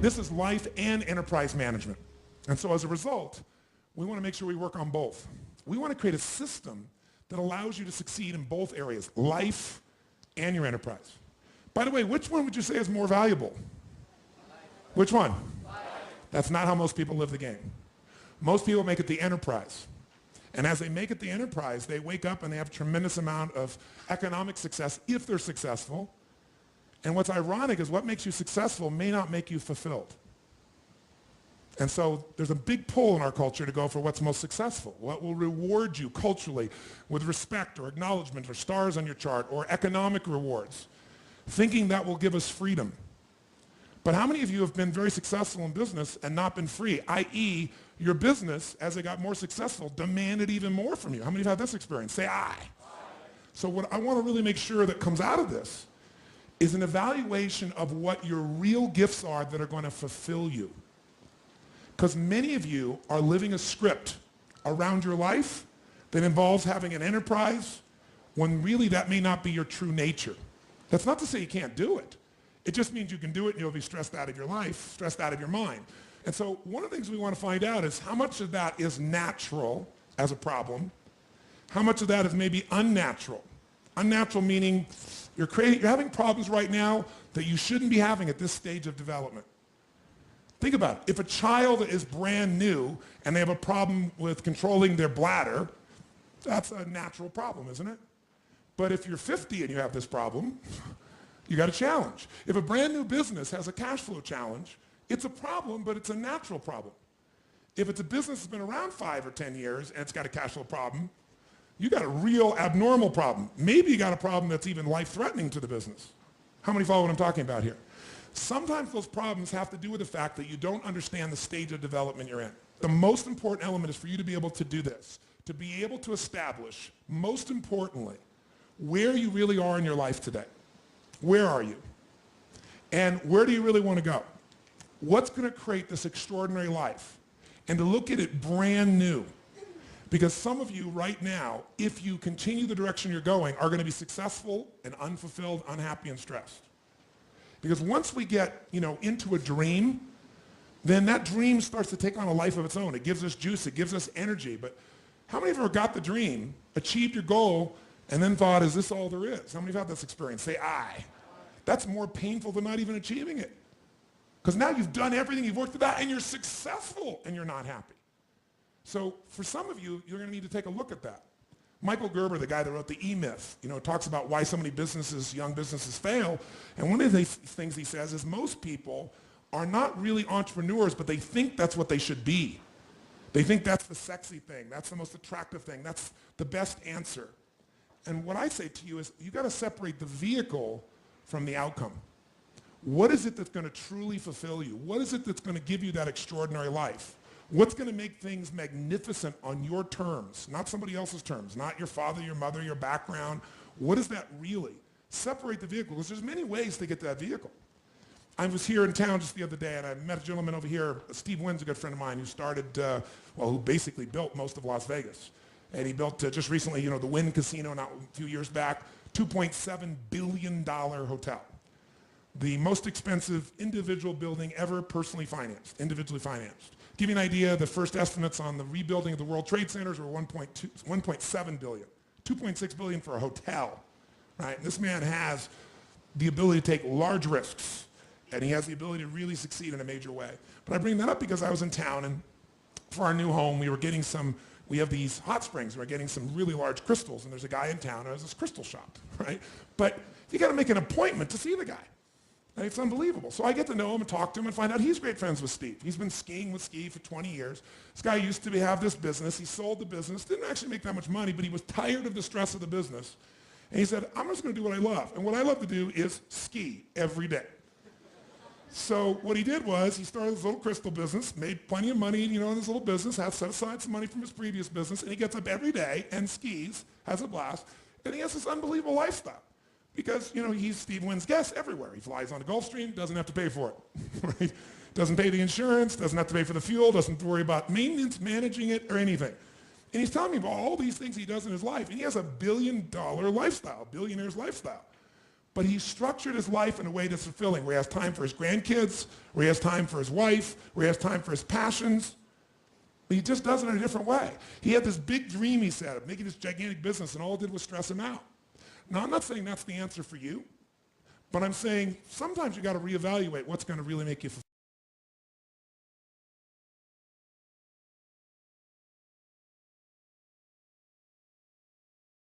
This is life and enterprise management. And so as a result, we want to make sure we work on both. We want to create a system that allows you to succeed in both areas, life and your enterprise. By the way, which one would you say is more valuable? Which one? That's not how most people live the game. Most people make it the enterprise. And as they make it the enterprise, they wake up and they have a tremendous amount of economic success if they're successful. And what's ironic is what makes you successful may not make you fulfilled. And so there's a big pull in our culture to go for what's most successful, what will reward you culturally with respect or acknowledgement or stars on your chart or economic rewards, thinking that will give us freedom. But how many of you have been very successful in business and not been free, i.e., your business, as it got more successful, demanded even more from you? How many of you have had this experience? Say aye. So what I want to really make sure that comes out of this is an evaluation of what your real gifts are that are going to fulfill you. Because many of you are living a script around your life that involves having an enterprise when really that may not be your true nature. That's not to say you can't do it. It just means you can do it and you'll be stressed out of your life, stressed out of your mind. And so one of the things we want to find out is how much of that is natural as a problem, how much of that is maybe unnatural. Unnatural meaning you're having problems right now that you shouldn't be having at this stage of development. Think about it. If a child is brand new and they have a problem with controlling their bladder, that's a natural problem, isn't it? But if you're 50 and you have this problem, you got a challenge. If a brand new business has a cash flow challenge, it's a problem, but it's a natural problem. If it's a business that's been around 5 or 10 years and it's got a cash flow problem, you got a real abnormal problem. Maybe you got a problem that's even life-threatening to the business. How many follow what I'm talking about here? Sometimes those problems have to do with the fact that you don't understand the stage of development you're in. The most important element is for you to be able to do this, to be able to establish, most importantly, where you really are in your life today. Where are you? And where do you really want to go? What's going to create this extraordinary life? And to look at it brand new. Because some of you right now, if you continue the direction you're going, are going to be successful and unfulfilled, unhappy, and stressed. Because once we get, into a dream, then that dream starts to take on a life of its own. It gives us juice, it gives us energy. But how many of you ever got the dream, achieved your goal, and then thought, is this all there is? How many of you have this experience? Say aye. That's more painful than not even achieving it. Because now you've done everything, you've worked it out, and you're successful, and you're not happy. So for some of you, you're going to need to take a look at that. Michael Gerber, the guy that wrote the E-Myth, talks about why so many businesses, young businesses fail. And one of the things he says is most people are not really entrepreneurs, but they think that's what they should be. They think that's the sexy thing. That's the most attractive thing. That's the best answer. And what I say to you is you got to separate the vehicle from the outcome. What is it that's going to truly fulfill you? What is it that's going to give you that extraordinary life? What's going to make things magnificent on your terms, not somebody else's terms, not your father, your mother, your background? What is that really? Separate the vehicle, because there's many ways to get to that vehicle. I was here in town just the other day, and I met a gentleman over here, Steve Wynn's a good friend of mine, who started, who basically built most of Las Vegas. And he built just recently, the Wynn Casino, not a few years back, $2.7 billion hotel. The most expensive individual building ever individually financed. Give you an idea, the first estimates on the rebuilding of the World Trade Centers were 1.7 billion. 2.6 billion for a hotel, right? And this man has the ability to take large risks, and he has the ability to really succeed in a major way. But I bring that up because I was in town, and for our new home, we have these hot springs. We're getting some really large crystals, and there's a guy in town who has this crystal shop, right? But you got to make an appointment to see the guy. And it's unbelievable. So I get to know him and talk to him and find out he's great friends with Steve. He's been skiing with Steve for 20 years. This guy used to have this business. He sold the business, didn't actually make that much money, but he was tired of the stress of the business. And he said, I'm just going to do what I love. And what I love to do is ski every day. So what he did was he started this little crystal business, made plenty of money, in this little business, has set aside some money from his previous business, and he gets up every day and skis, has a blast, and he has this unbelievable lifestyle. Because, he's Steve Wynn's guest everywhere. He flies on a Gulfstream, doesn't have to pay for it, right? Doesn't pay the insurance, doesn't have to pay for the fuel, doesn't worry about maintenance, managing it, or anything. And he's telling me about all these things he does in his life, and he has a $1 billion lifestyle, billionaire's lifestyle. But he structured his life in a way that's fulfilling, where he has time for his grandkids, where he has time for his wife, where he has time for his passions. But he just does it in a different way. He had this big dream, he said, of making this gigantic business, and all it did was stress him out. Now, I'm not saying that's the answer for you, but I'm saying sometimes you got to reevaluate what's going to really make you fulfilled.